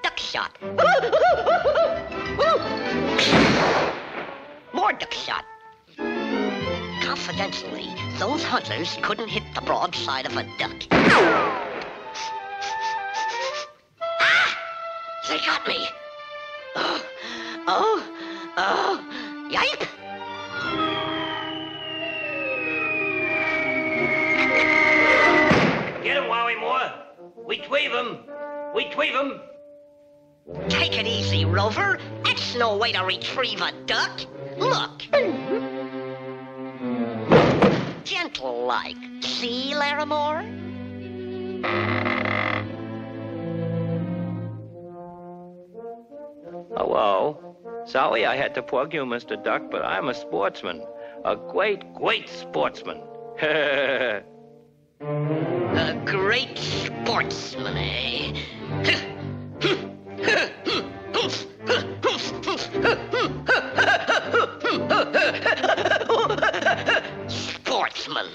Duck shot. More duck shot. Confidentially, those hunters couldn't hit the broadside of a duck. Ah! They got me. Yipe! Get him, Wowie Moore. We tweave him. We tweave him. Take it easy, Rover. That's no way to retrieve a duck. Look. Gentle-like. See, Larimore? Hello. Sorry I had to plug you, Mr. Duck, but I'm a sportsman. A great, great sportsman. A great sportsman, eh? Sportsman.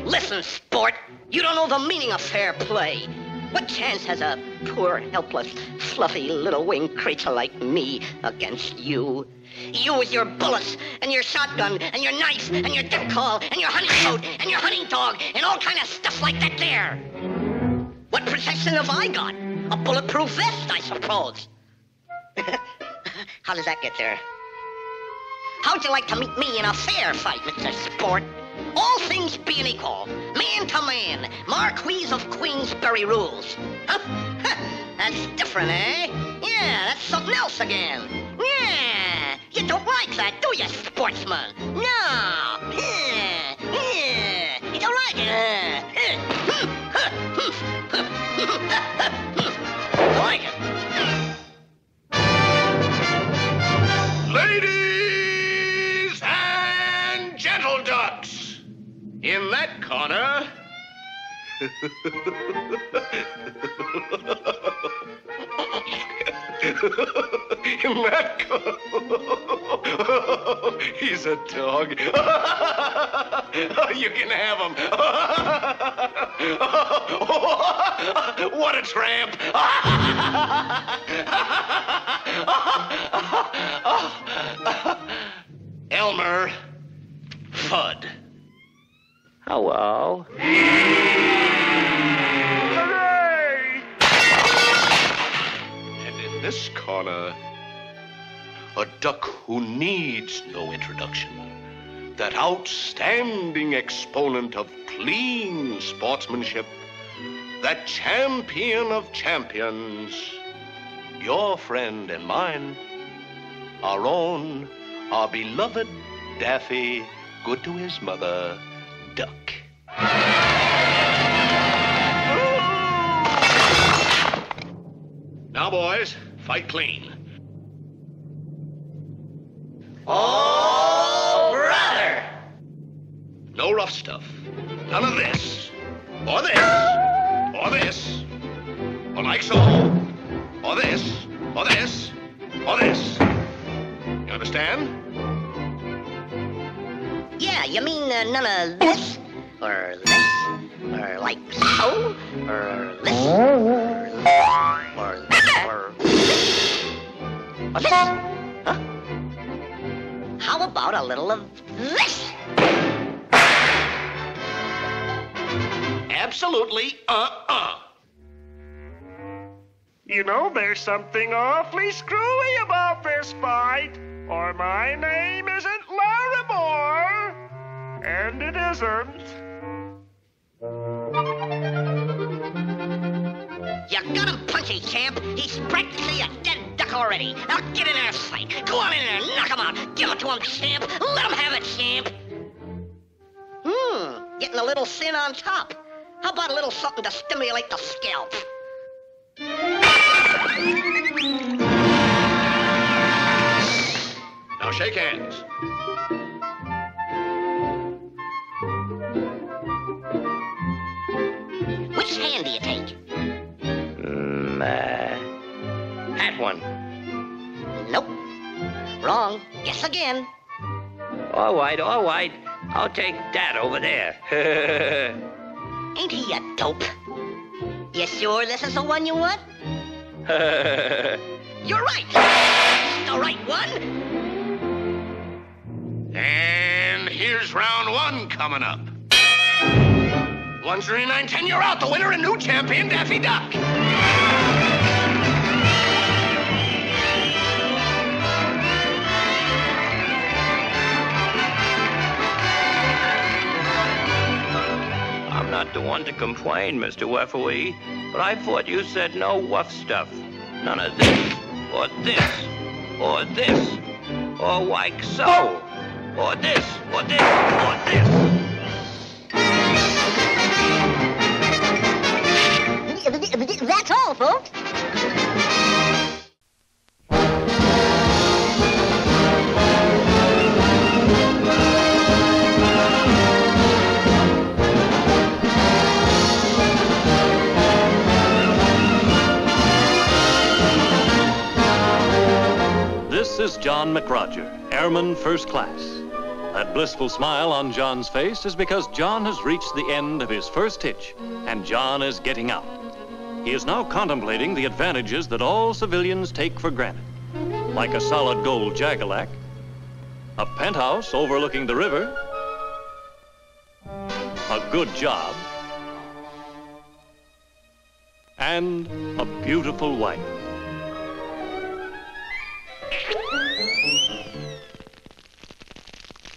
Listen, sport, you don't know the meaning of fair play. What chance has a poor, helpless, fluffy little winged creature like me against you? You with your bullets, and your shotgun, and your knife, and your duck call, and your hunting coat, and your hunting dog, and all kind of stuff like that there. What protection have I got? A bulletproof vest, I suppose. How does that get there? How'd you like to meet me in a fair fight, Mr. Sport? All things being equal, man to man, Marquis of Queensberry rules. Huh? That's different, eh? Yeah, that's something else again. Yeah, you don't like that, do you, sportsman? No. You don't like it, I like it. Ladies and gentle ducks, in that corner... in that corner... he's a dog. You can have him. What a tramp. Elmer Fudd. Hello. Hooray! And in this corner, a duck who needs no introduction. That outstanding exponent of clean sportsmanship. That champion of champions. Your friend and mine. Our own, our beloved Daffy, good to his mother, Duck. Now, boys, fight clean. Oh, brother! No rough stuff. None of this. Or this. Or this. Or like so. Or this. Or this. Or this. You understand? Yeah, you mean none of this? Or this? Or like so? Or this? Or this? Or this? Or this? Huh? How about a little of this? Absolutely, You know, there's something awfully screwy about this fight, or my name isn't Larimore, and it isn't. You got him, Punchy Champ. He's practically a dead duck already. Now get in there and fight. Go on in there, knock him out. Give it to him, Champ. Let him have it, Champ. Getting a little thin on top. How about a little something to stimulate the scalp? Now shake hands. Which hand do you take? That one. Nope. Wrong. Guess again. All right. I'll take that over there. Ain't he a dope? You sure this is the one you want? You're right. The right one. And here's round one coming up. 139.10, you're out. The winner and new champion, Daffy Duck. I'm not the one to complain, Mr. Wefferly, but I thought you said no wuff stuff. None of this, or this, or this, or like so, or this, or this, or this. That's all, folks. This is John McRoger, Airman First Class. That blissful smile on John's face is because John has reached the end of his first hitch, and John is getting out. He is now contemplating the advantages that all civilians take for granted, like a solid gold Jagalac, a penthouse overlooking the river, a good job, and a beautiful wife.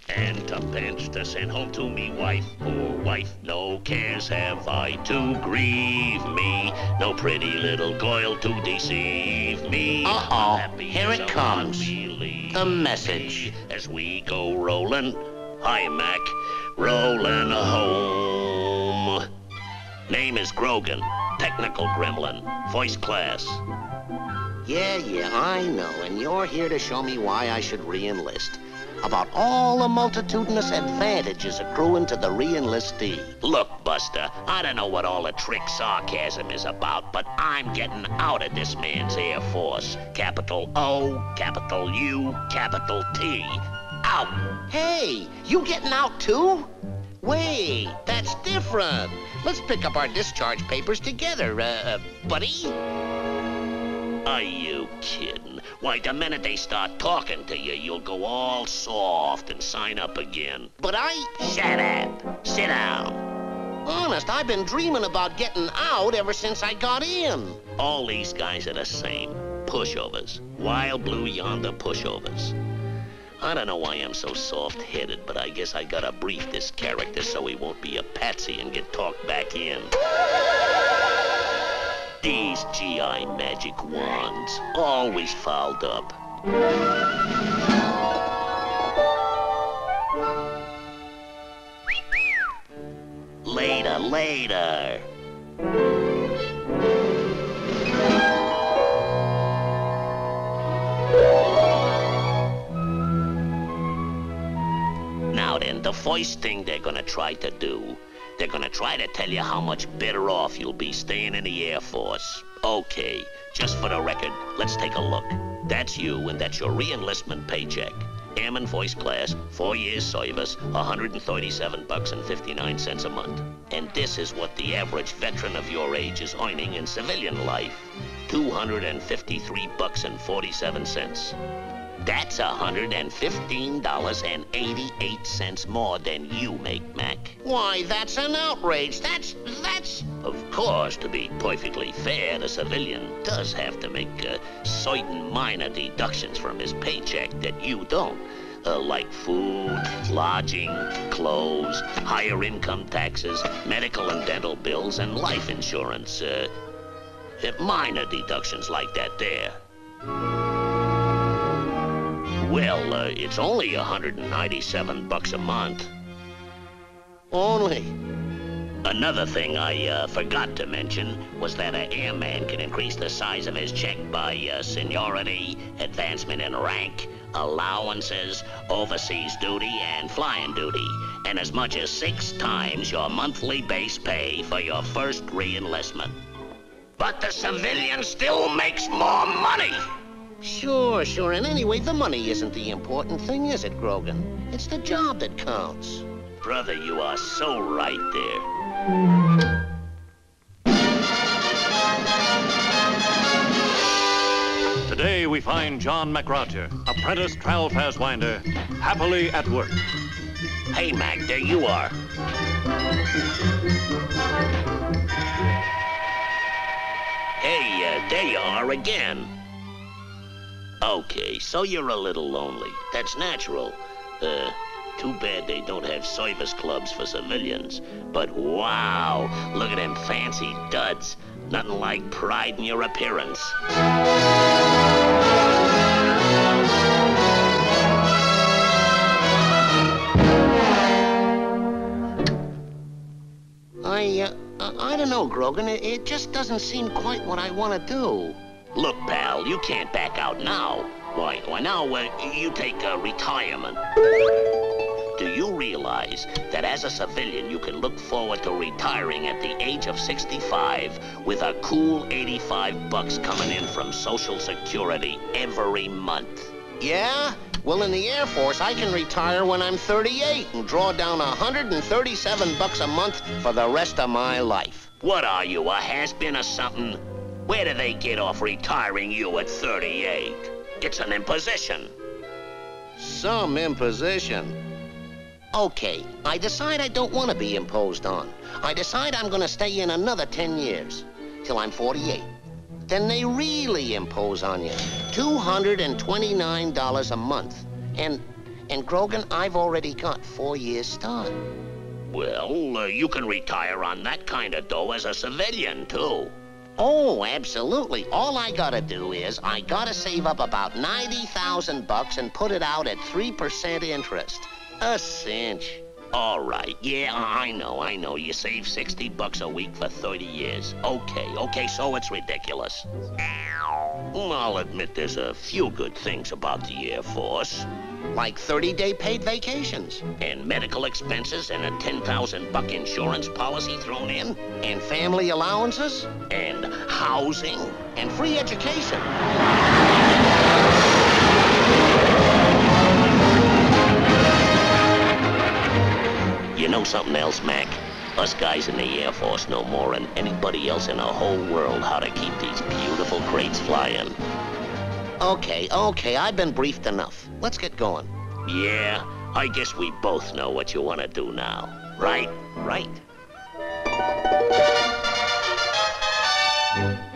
And tuppence to send home to me wife, poor wife. No cares have I to grieve me, no pretty little coil to deceive me. Here it comes. The message. As we go rolling, hi Mac, rolling home. Name is Grogan, technical gremlin, voice class. Yeah, I know, and you're here to show me why I should re-enlist. About all the multitudinous advantages accruing to the re-enlistee. Look, Buster, I don't know what all the trick sarcasm is about, but I'm getting out of this man's Air Force. Capital O, capital U, capital T. Out. Hey, you getting out too? Wait, that's different. Let's pick up our discharge papers together, buddy. Are you kidding? Why, the minute they start talking to you, you'll go all soft and sign up again. But Shut up. Sit down. Honest, I've been dreaming about getting out ever since I got in. All these guys are the same. Pushovers. Wild blue yonder pushovers. I don't know why I'm so soft-headed, but I guess I gotta brief this character so he won't be a patsy and get talked back in. These GI magic wands, always fouled up. Later. Now then, the first thing they're gonna try to do, they're gonna try to tell you how much better off you'll be staying in the Air Force. Okay, just for the record, let's take a look. That's you, and that's your re-enlistment paycheck. Airman Voice Class, 4 years service, $137.59 a month. And this is what the average veteran of your age is earning in civilian life, $253.47. That's $115.88 more than you make, Mac. Why, that's an outrage. That's... Of course, to be perfectly fair, the civilian does have to make certain minor deductions from his paycheck that you don't. Like food, lodging, clothes, higher income taxes, medical and dental bills, and life insurance. Minor deductions like that there. Well, it's only $197 a month. Only? Another thing I forgot to mention was that an airman can increase the size of his check by seniority, advancement in rank, allowances, overseas duty, and flying duty, and as much as 6 times your monthly base pay for your first re-enlistment. But the civilian still makes more money. Sure, and anyway, the money isn't the important thing, is it, Grogan? It's the job that counts. Brother, you are so right there. Today we find John McRoger, apprentice trail fastwinder, happily at work. Hey, Mac, there you are. Hey, there you are again. Okay, so you're a little lonely. That's natural. Too bad they don't have service clubs for civilians. But wow, look at them fancy duds. Nothing like pride in your appearance. I don't know, Grogan. It just doesn't seem quite what I want to do. Look, pal, you can't back out now. Why now, you take retirement. Do you realize that as a civilian, you can look forward to retiring at the age of 65 with a cool $85 coming in from Social Security every month? Yeah? Well, in the Air Force, I can retire when I'm 38 and draw down $137 a month for the rest of my life. What are you, a has-been or something? Where do they get off retiring you at 38? It's an imposition. Some imposition. Okay, I decide I don't want to be imposed on. I decide I'm going to stay in another 10 years, till I'm 48. Then they really impose on you. $229 a month. And Grogan, I've already got 4 years start. Well, you can retire on that kind of dough as a civilian, too. Oh, absolutely. All I gotta do is I gotta save up about $90,000 and put it out at 3% interest. A cinch. All right. Yeah, I know. You save $60 a week for 30 years. Okay, so it's ridiculous. I'll admit there's a few good things about the Air Force. Like 30-day paid vacations. And medical expenses and a $10,000 insurance policy thrown in. And family allowances. And housing. And free education. You know something else, Mac? Us guys in the Air Force know more than anybody else in the whole world how to keep these beautiful crates flying. Okay, I've been briefed enough. Let's get going. Yeah, I guess we both know what you want to do now. Right?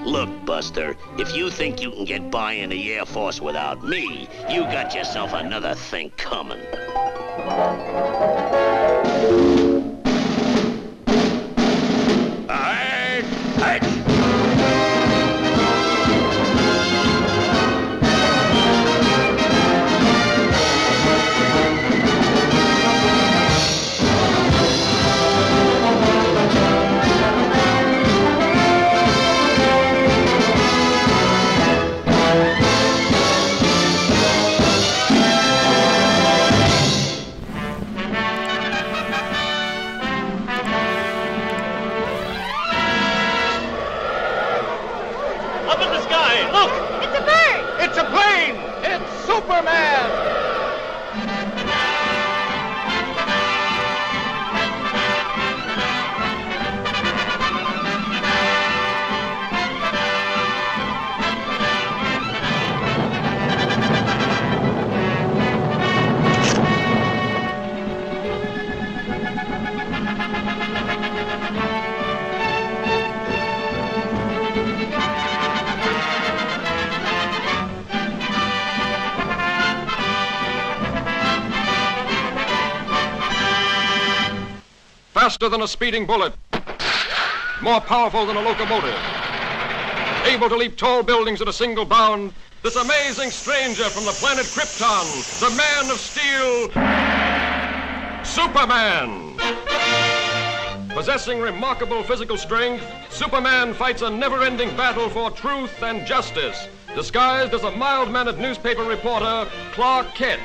Look, Buster, if you think you can get by in the Air Force without me, you got yourself another thing coming. Superman! Faster than a speeding bullet, more powerful than a locomotive, able to leap tall buildings at a single bound, this amazing stranger from the planet Krypton, the Man of Steel, Superman. Possessing remarkable physical strength, Superman fights a never-ending battle for truth and justice, disguised as a mild-mannered newspaper reporter, Clark Kent.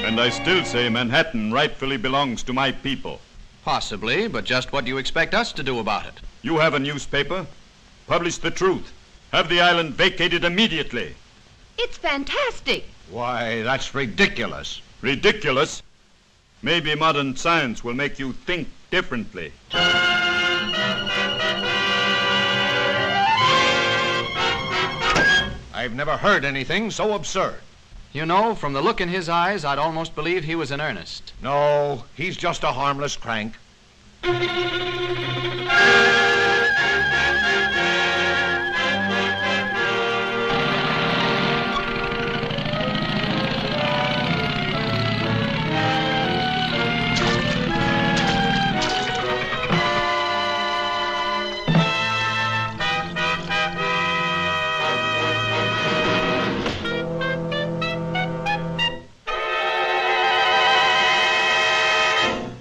And I still say Manhattan rightfully belongs to my people. Possibly, but just what do you expect us to do about it? You have a newspaper. Publish the truth. Have the island vacated immediately. It's fantastic. Why, that's ridiculous. Ridiculous? Maybe modern science will make you think differently. I've never heard anything so absurd. You know, from the look in his eyes, I'd almost believe he was in earnest. No, he's just a harmless crank.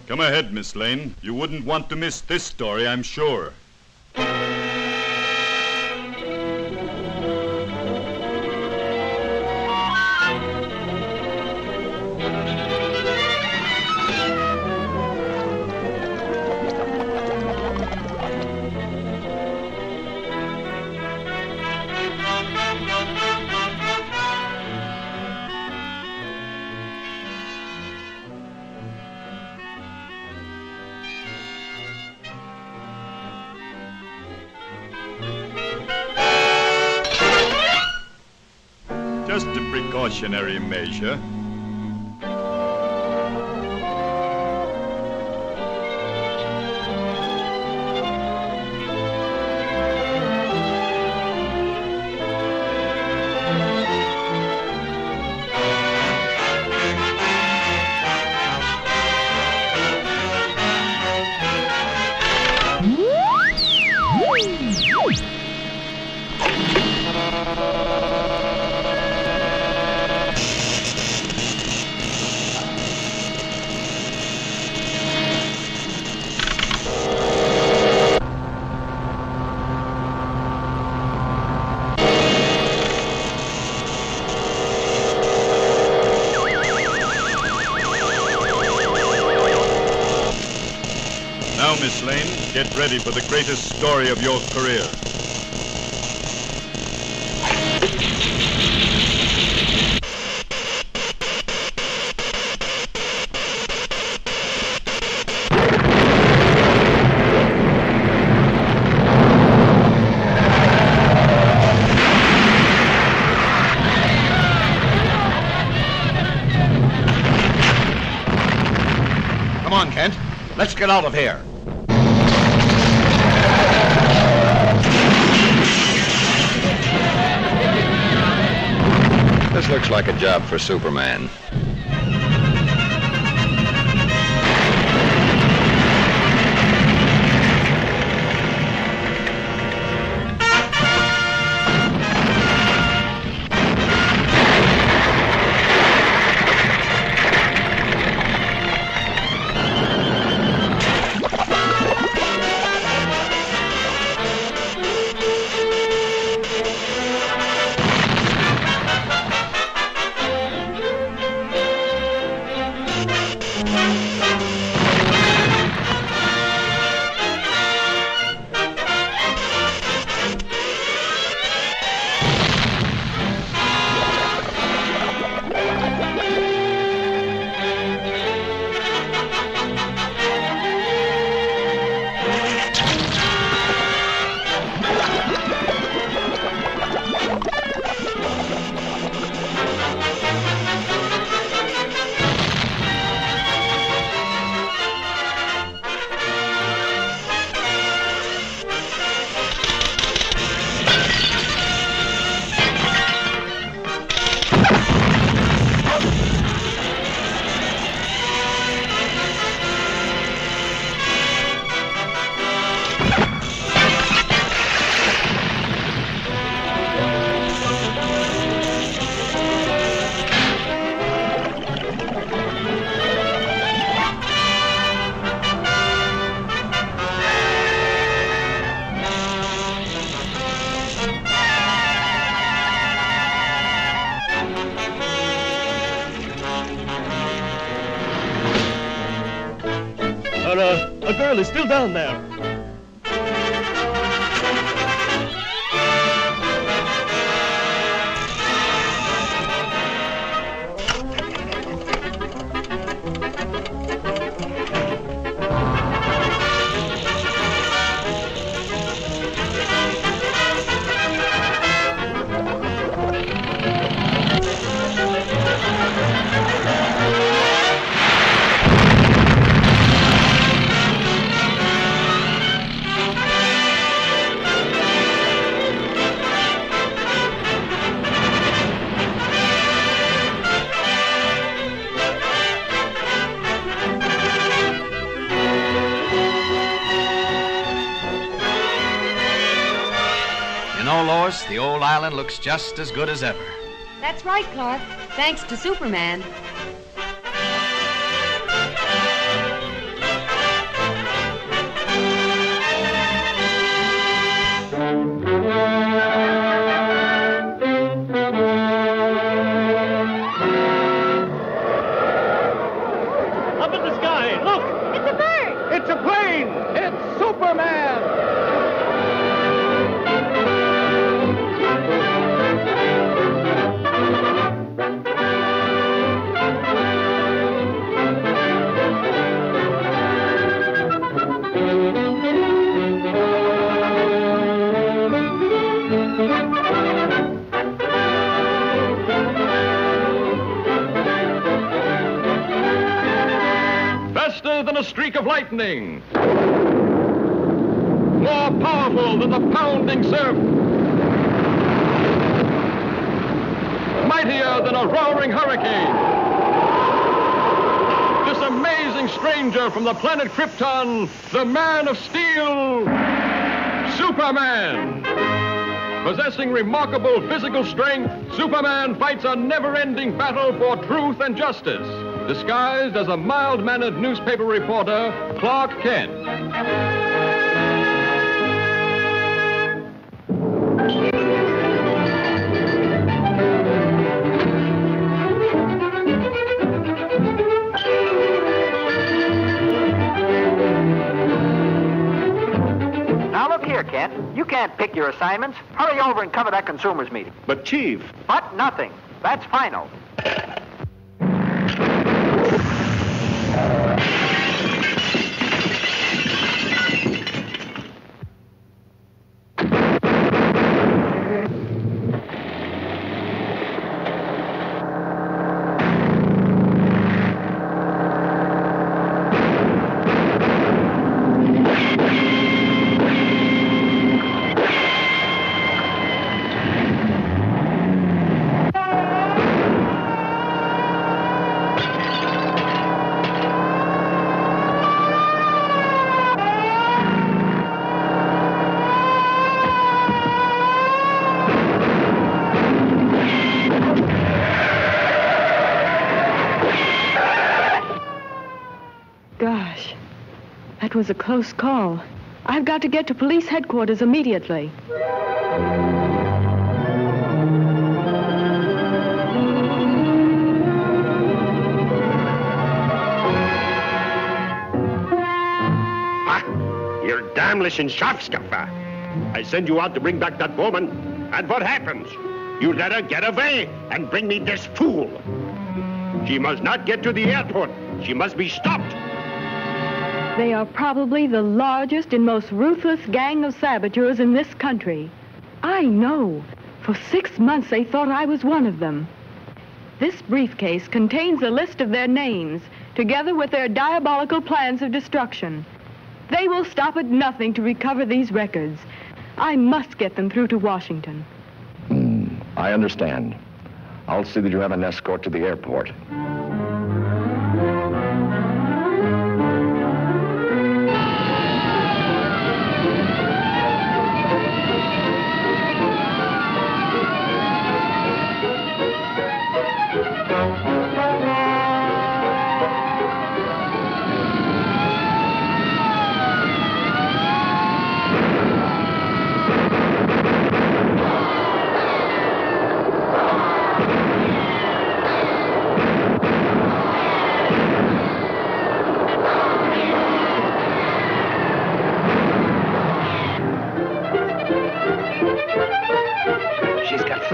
Come ahead, Miss Lane. You wouldn't want to miss this story, I'm sure. Just a precautionary measure. Now, Miss Lane, get ready for the greatest story of your career. Come on, Kent. Let's get out of here. This looks like a job for Superman. Clara, a girl is still down there. Lois, the old island looks just as good as ever. That's right, Clark. Thanks to Superman. Up in the sky, look! It's a bird! It's a plane! It's Superman! Than a streak of lightning, more powerful than the pounding surf, mightier than a roaring hurricane. This amazing stranger from the planet Krypton, the Man of Steel, Superman. Possessing remarkable physical strength, Superman fights a never-ending battle for truth and justice, disguised as a mild-mannered newspaper reporter, Clark Kent. Now look here, Kent. You can't pick your assignments. Hurry over and cover that consumers meeting. But, Chief... But nothing. That's final. That was a close call. I've got to get to police headquarters immediately. You're damnation sharpskuffer. I send you out to bring back that woman, and what happens? You let her get away and bring me this fool. She must not get to the airport. She must be stopped. They are probably the largest and most ruthless gang of saboteurs in this country. I know. For 6 months they thought I was one of them. This briefcase contains a list of their names, together with their diabolical plans of destruction. They will stop at nothing to recover these records. I must get them through to Washington. I understand. I'll see that you have an escort to the airport.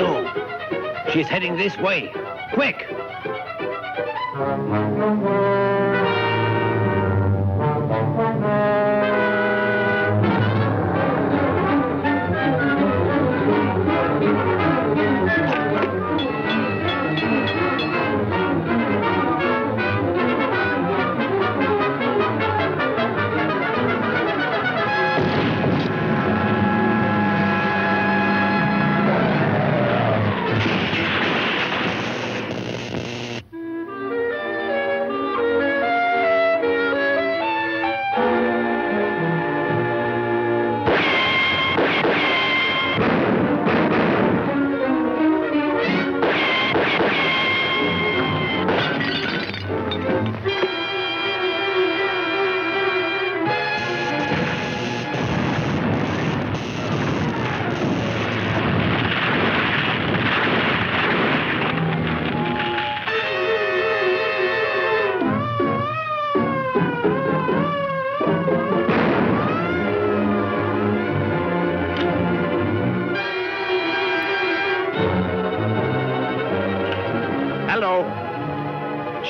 through. She's heading this way. Quick!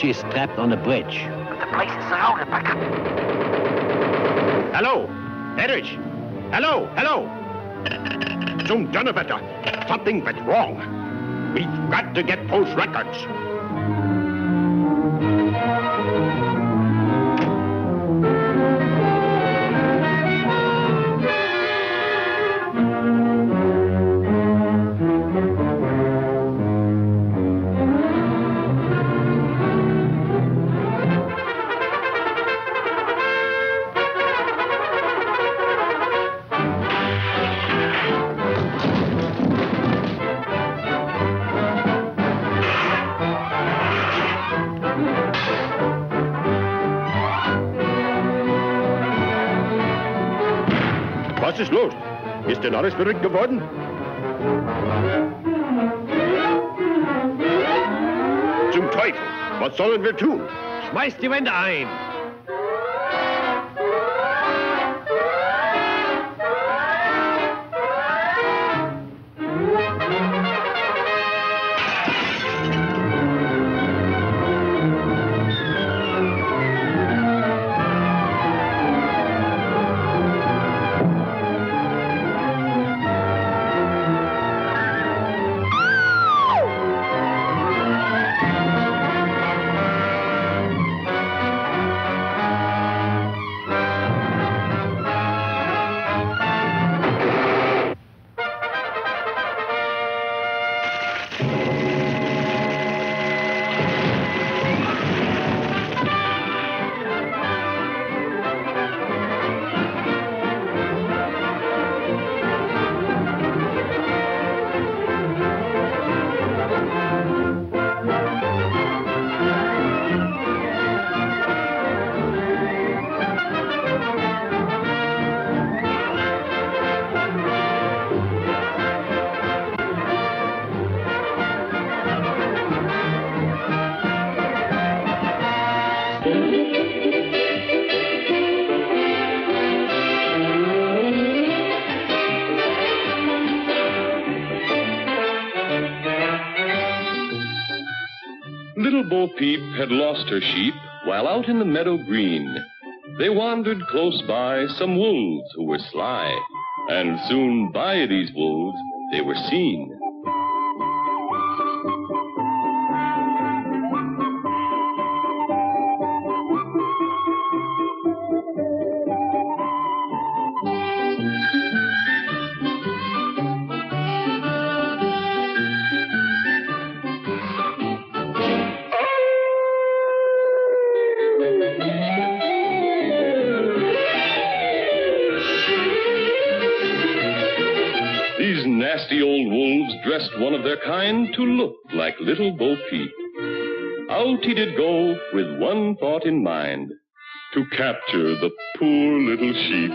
She's strapped on the bridge. The place is surrounded by... Hello? Erich? Hello? Hello? Zum Donnerwetter. Something went wrong. We've got to get those records. Was ist los? Ist denn alles verrückt geworden? Zum Teufel! Was sollen wir tun? Schmeißt die Wände ein! Little Bo Peep had lost her sheep while out in the meadow green. They wandered close by some wolves who were sly, and soon by these wolves they were seen. Nasty old wolves dressed one of their kind to look like little Bo Peep. Out he did go with one thought in mind, to capture the poor little sheep.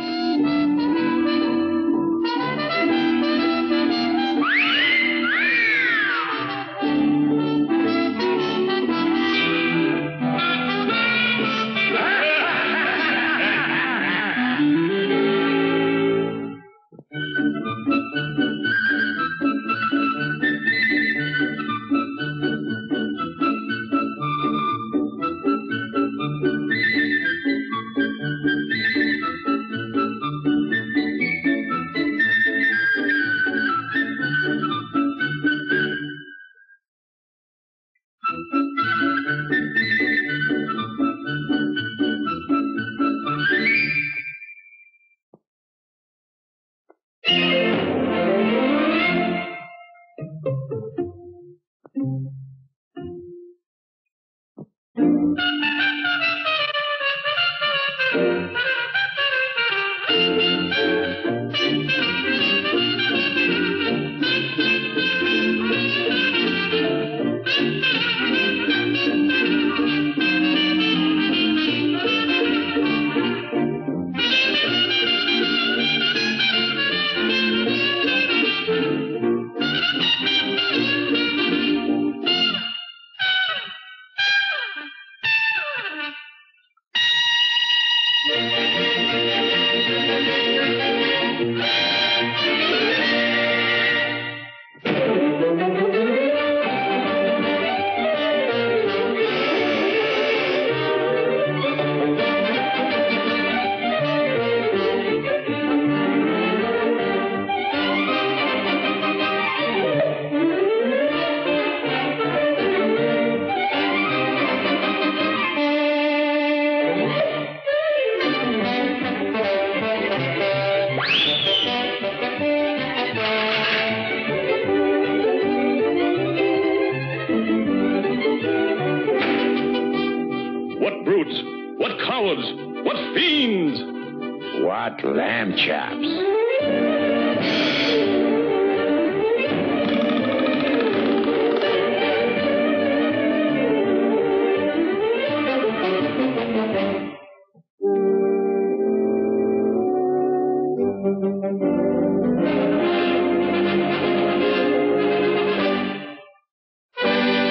Lamb chops.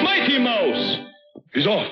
Mighty Mouse! He's off.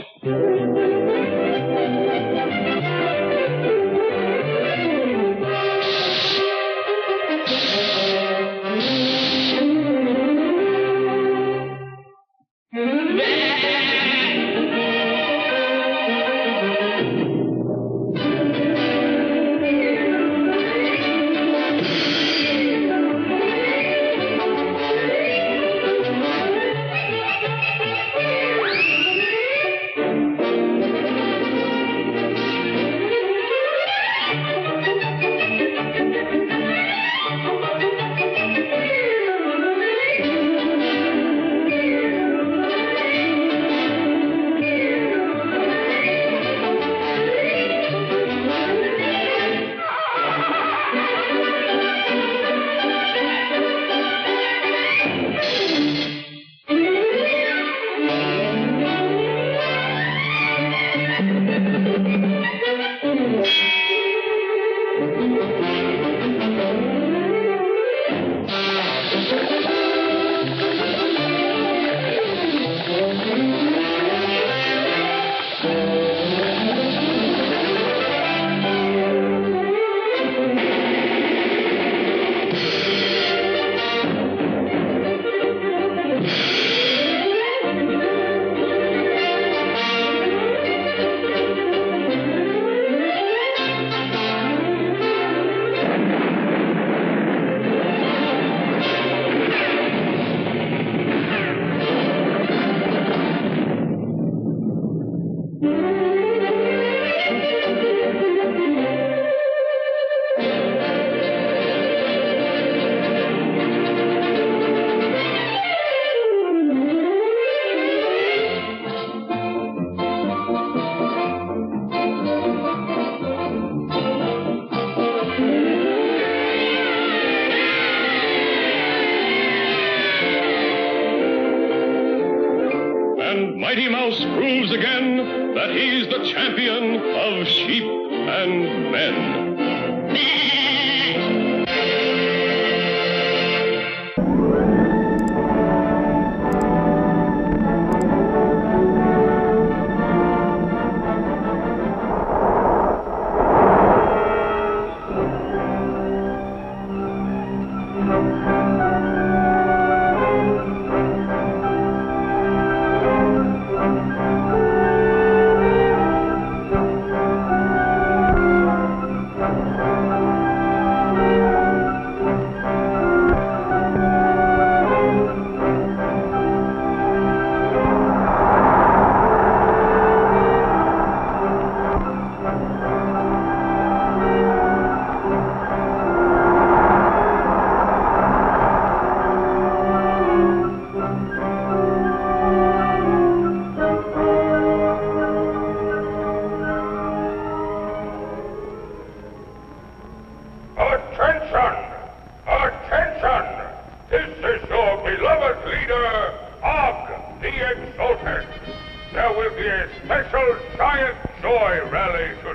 Mighty Mouse proves again that he's the champion of sheep and men.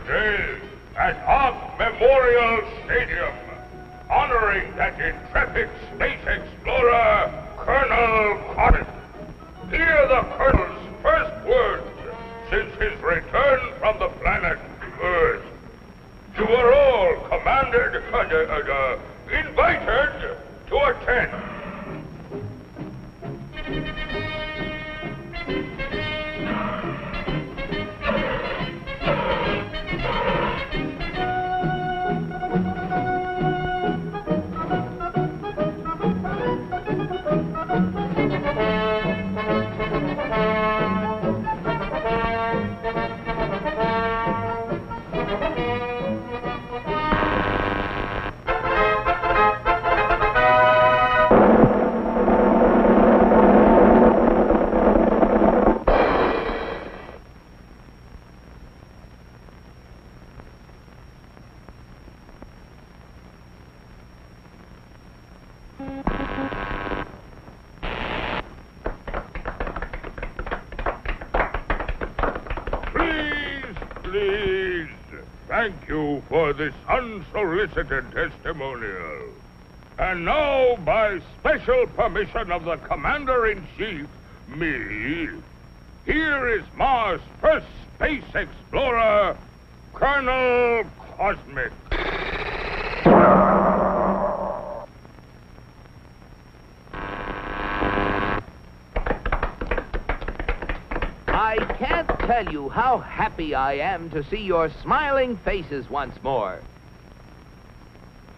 Today, at Hog Memorial Stadium, honoring that intrepid space explorer, Colonel Cotton. Hear the Colonel's first words since his return from the planet Earth. You are all commanded, invited to attend. Please, thank you for this unsolicited testimonial. And now, by special permission of the Commander-in-Chief, me, here is Mars' first space explorer, Colonel Cosmic. I can't tell you how happy I am to see your smiling faces once more.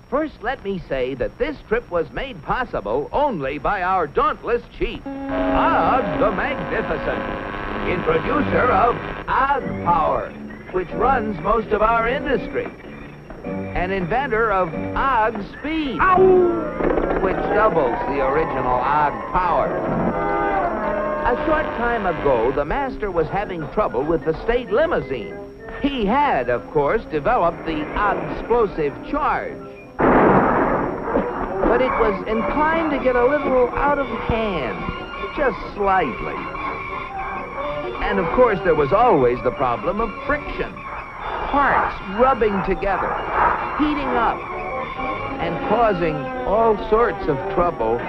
First, let me say that this trip was made possible only by our dauntless chief, Og the Magnificent, introducer of Og Power, which runs most of our industry, and inventor of Og Speed, which doubles the original Og Power. A short time ago, the master was having trouble with the state limousine. He had, of course, developed the explosive charge. But it was inclined to get a little out of hand, just slightly. And, of course, there was always the problem of friction. Parts rubbing together, heating up, and causing all sorts of trouble.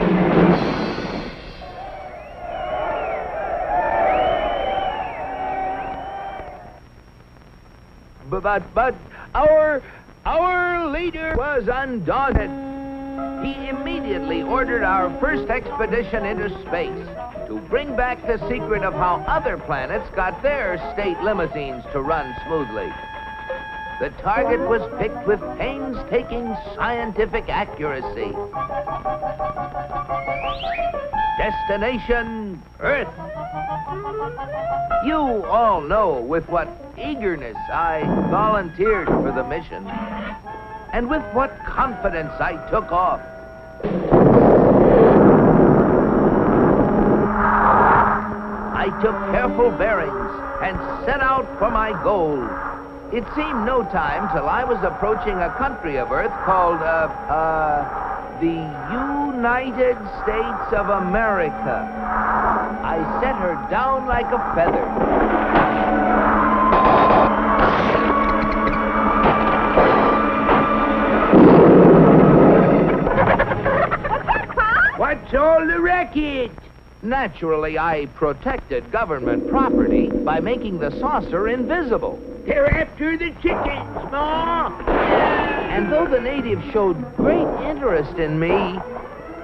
But our leader was undaunted. He immediately ordered our first expedition into space to bring back the secret of how other planets got their state limousines to run smoothly. The target was picked with painstaking scientific accuracy. Destination Earth. You all know with what eagerness I volunteered for the mission, and with what confidence I took off. I took careful bearings and set out for my goal. It seemed no time till I was approaching a country of Earth called, the United States of America. I set her down like a feather. What's all the racket? Naturally, I protected government property by making the saucer invisible. They're after the chickens, Ma! And though the natives showed great interest in me,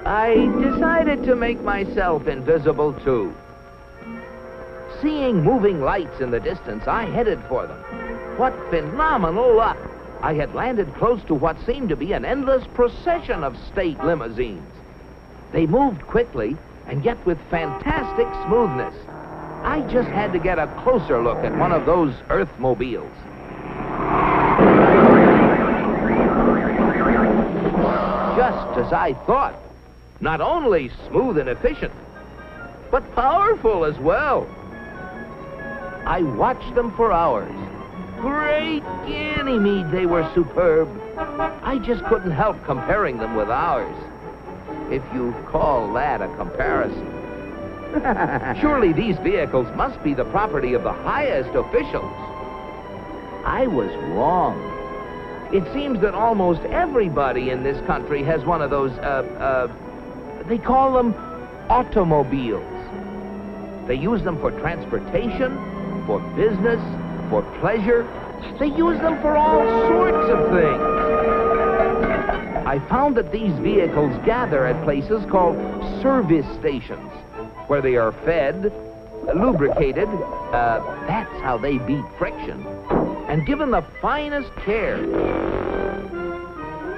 I decided to make myself invisible, too. Seeing moving lights in the distance, I headed for them. What phenomenal luck! I had landed close to what seemed to be an endless procession of state limousines. They moved quickly, and yet with fantastic smoothness. I just had to get a closer look at one of those Earthmobiles. Just as I thought. Not only smooth and efficient, but powerful as well. I watched them for hours. Great Ganymede, they were superb. I just couldn't help comparing them with ours, if you call that a comparison. Surely these vehicles must be the property of the highest officials. I was wrong. It seems that almost everybody in this country has one of those, they call them automobiles. They use them for transportation, for business, for pleasure. They use them for all sorts of things. I found that these vehicles gather at places called service stations, where they are fed, lubricated, that's how they beat friction, and given the finest care.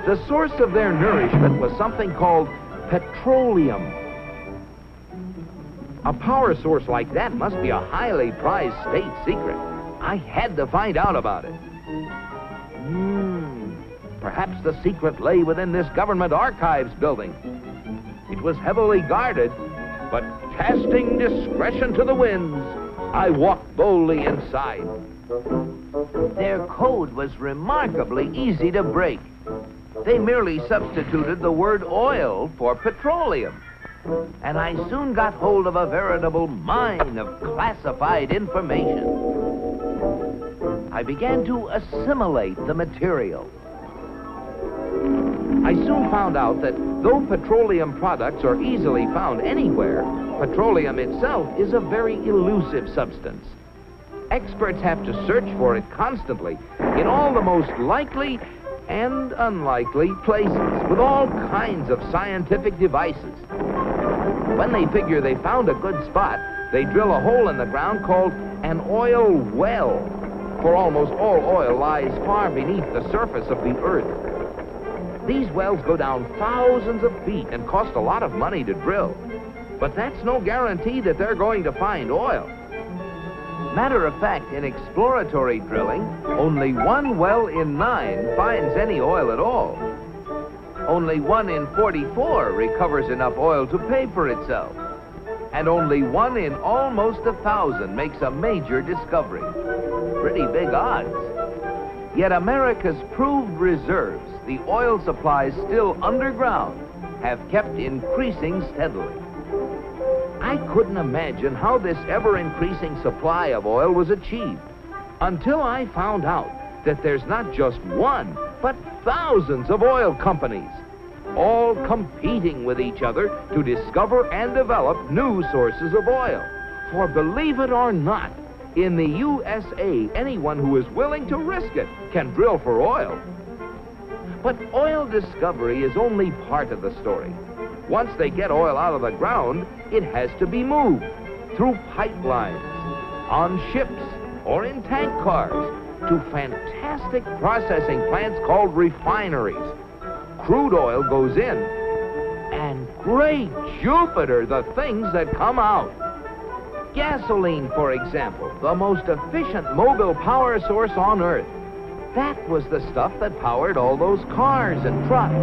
The source of their nourishment was something called petroleum. A power source like that must be a highly prized state secret. I had to find out about it. Perhaps the secret lay within this government archives building. It was heavily guarded, but casting discretion to the winds, I walked boldly inside. Their code was remarkably easy to break. They merely substituted the word oil for petroleum. And I soon got hold of a veritable mine of classified information. I began to assimilate the material. I soon found out that though petroleum products are easily found anywhere, petroleum itself is a very elusive substance. Experts have to search for it constantly in all the most likely and unlikely places with all kinds of scientific devices. When they figure they found a good spot, they drill a hole in the ground called an oil well, for almost all oil lies far beneath the surface of the earth. These wells go down thousands of feet and cost a lot of money to drill. But that's no guarantee that they're going to find oil. Matter of fact, in exploratory drilling, only 1 well in 9 finds any oil at all. Only 1 in 44 recovers enough oil to pay for itself. And only 1 in almost 1,000 makes a major discovery. Pretty big odds. Yet America's proved reserves, the oil supplies still underground, have kept increasing steadily. I couldn't imagine how this ever-increasing supply of oil was achieved until I found out that there's not just 1, but thousands of oil companies, all competing with each other to discover and develop new sources of oil. For believe it or not, in the USA, anyone who is willing to risk it can drill for oil. But oil discovery is only part of the story. Once they get oil out of the ground, it has to be moved through pipelines, on ships, or in tank cars to fantastic processing plants called refineries. Crude oil goes in, and great Jupiter, the things that come out. Gasoline, for example, the most efficient mobile power source on Earth. That was the stuff that powered all those cars and trucks.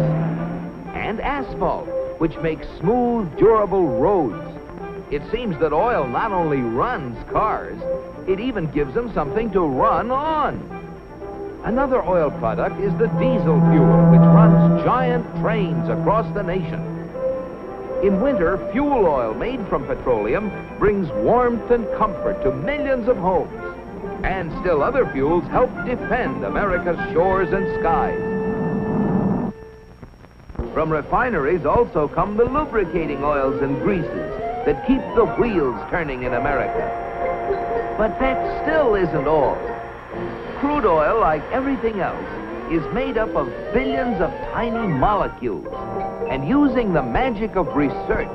And asphalt, which makes smooth, durable roads. It seems that oil not only runs cars, it even gives them something to run on. Another oil product is the diesel fuel, which runs giant trains across the nation. In winter, fuel oil made from petroleum brings warmth and comfort to millions of homes. And still other fuels help defend America's shores and skies. From refineries also come the lubricating oils and greases that keep the wheels turning in America. But that still isn't all. Crude oil, like everything else, is made up of billions of tiny molecules. And using the magic of research,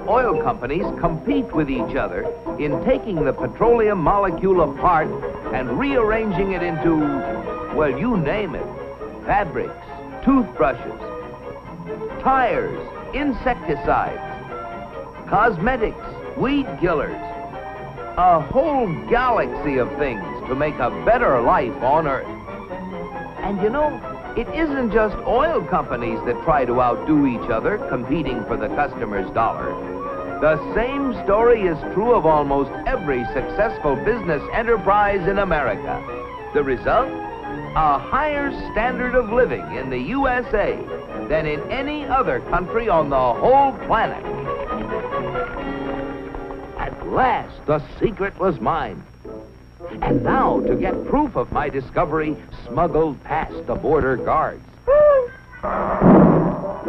oil companies compete with each other in taking the petroleum molecule apart and rearranging it into, well, you name it, fabrics, toothbrushes, tires, insecticides, cosmetics, weed killers, a whole galaxy of things to make a better life on Earth. And you know, it isn't just oil companies that try to outdo each other, competing for the customer's dollar. The same story is true of almost every successful business enterprise in America. The result? A higher standard of living in the USA than in any other country on the whole planet. At last, the secret was mine. And now to get proof of my discovery smuggled past the border guards.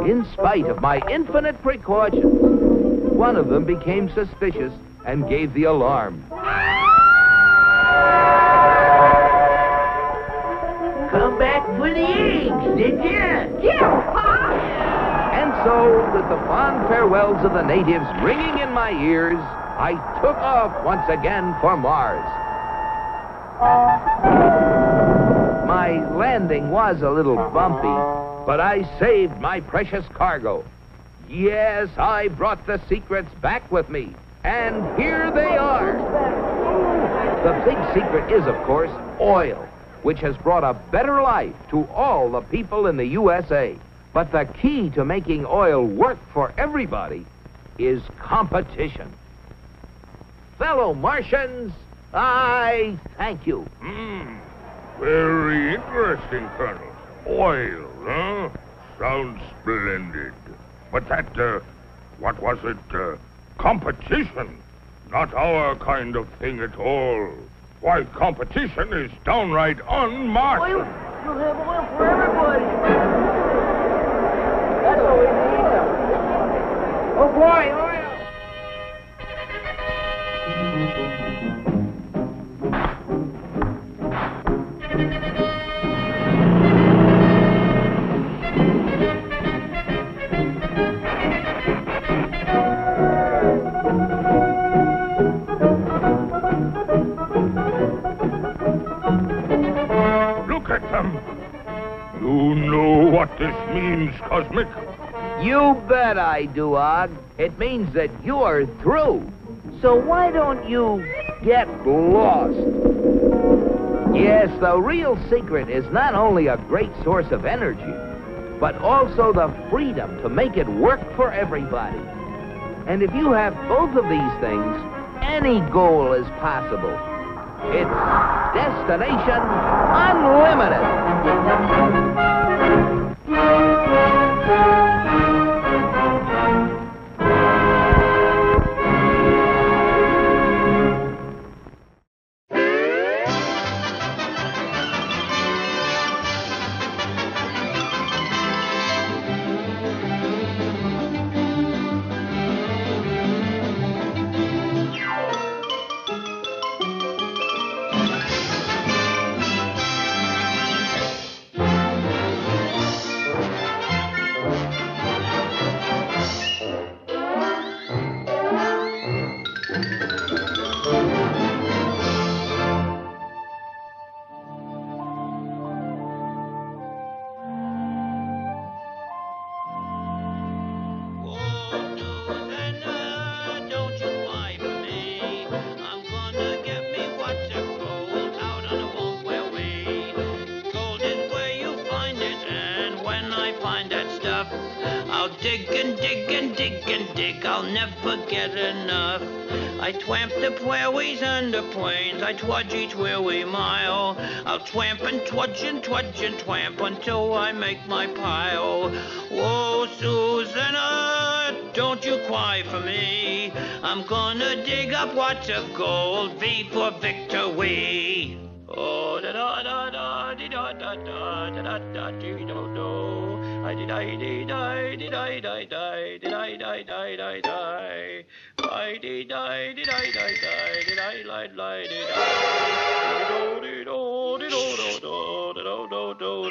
In spite of my infinite precautions, one of them became suspicious and gave the alarm. Come back for the eggs, did you? Yeah, Pa! And so, with the fond farewells of the natives ringing in my ears, I took off once again for Mars. My landing was a little bumpy, but I saved my precious cargo. Yes, I brought the secrets back with me, and here they are. The big secret is, of course, oil, which has brought a better life to all the people in the USA. But the key to making oil work for everybody is competition. Fellow Martians, I thank you. Very interesting, Colonel. Oil, huh? Sounds splendid. But that, what was it? Competition. Not our kind of thing at all. Why, competition is downright un-Martian. We'll have oil for everybody. That's what we need. Oh, boy, oil. You know what this means, Cosmic? You bet I do, Og. It means that you're through. So why don't you get lost? Yes, the real secret is not only a great source of energy, but also the freedom to make it work for everybody. And if you have both of these things, any goal is possible. It's Destination Unlimited. I'll never get enough. I twamp the prairies and the plains, I trudge each weary mile. I'll twamp and trudge and trudge and twamp until I make my pile. Whoa, Susanna, don't you cry for me. I'm gonna dig up lots of gold, V for victory. Oh, da da da da da da da da da da da da. I did I did I did I die die did I die die die die I did I did I die die did I lie lie did I do do do do do do do do do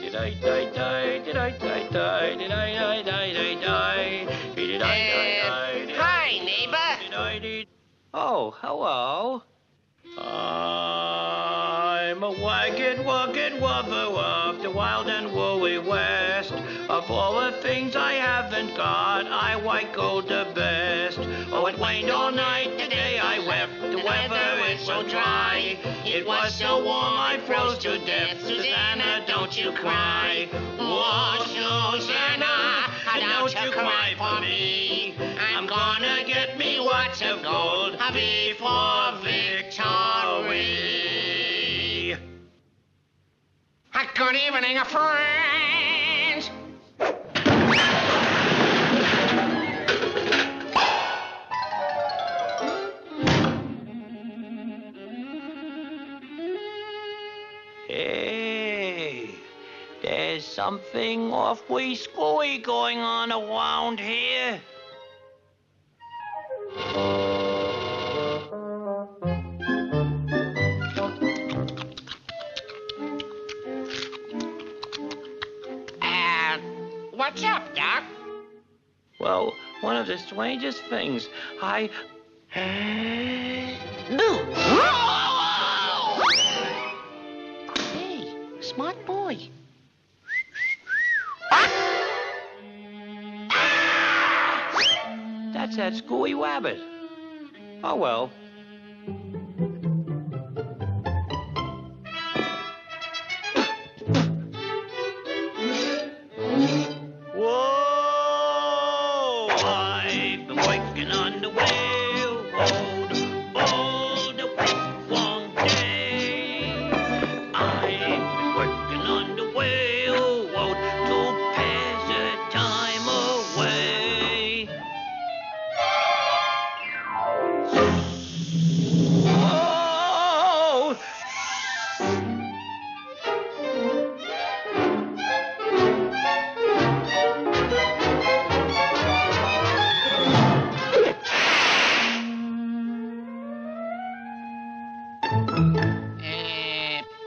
did I die die did I die die did I die die die die did I die die. Hi, neighbor. Oh, hello. I'm a wagged, rugged lover of the wild and woolly west. Of all the things I haven't got, I like gold the best. Oh, it rained all night, today I wept. The weather is so dry. It was so warm, I froze to death. Susanna, don't you cry. Oh, Susanna, don't you cry for me. I'm gonna get me lots of gold before victory. Good evening, friends. Hey, there's something awfully screwy going on around here. What's up, Doc? Well, one of the strangest things, Hey, smart boy. That's that screwy rabbit. Oh, well. Whoa! I've been working on the railroad all the long day. I've been working on the railroad to pass the time away. Whoa!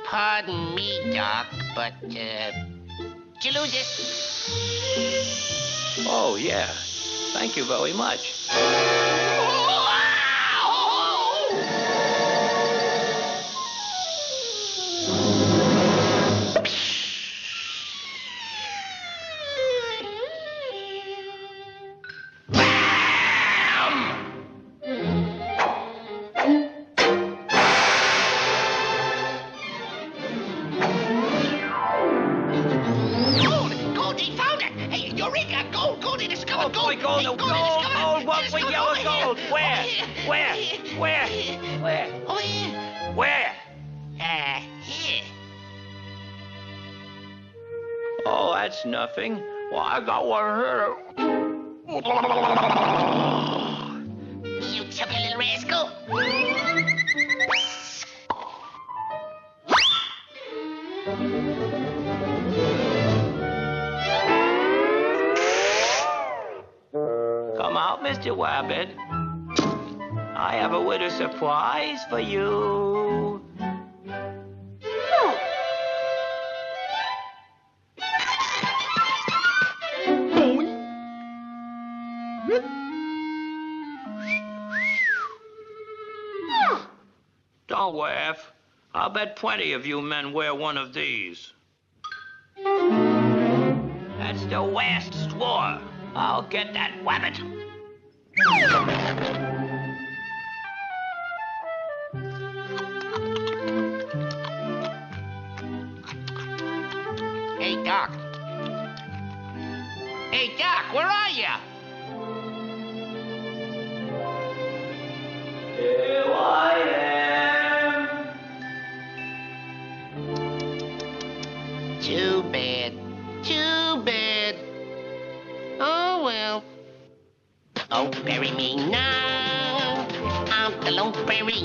Pardon me, Doc, but, did you lose it? Oh, yeah. Thank you very much. Gold, he found it! Hey, Eureka! Gold, he discovered gold! Gold, what with your gold? Where? Where? Over here. Where? Here. Oh, that's nothing. Well, I got one here. You chubby little rascal. Come out, Mr. Rabbit. I have a little surprise for you. Don't laugh. I'll bet plenty of you men wear one of these. That's the last straw. I'll get that rabbit. Hey, Doc. Hey, Doc, where are you? Here I am. Too bad. Oh, well. Oh, bury me now. I'm the lone fairy.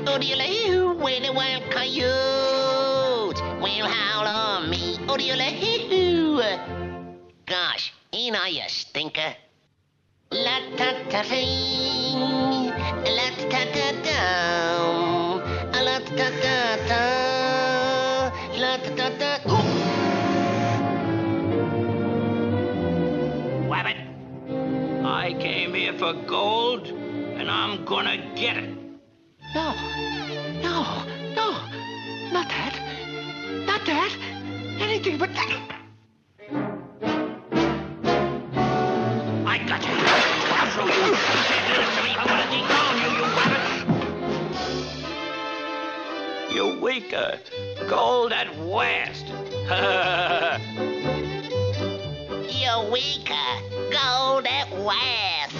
Oh, where the wild coyotes will howl on me. Oh, gosh, ain't I a stinker? La-ta-ta-ting, la-ta-ta-ta-ta, la-ta-ta-ta-ta, la-ta-ta-ta. Rabbit, I came here for gold, and I'm gonna get it. No, not that, anything but that. I got you. I'll show you. You can't do this to me. I'm gonna dethrone you, you rabbit. You weaker. Gold at last. Eureka! Gold at last!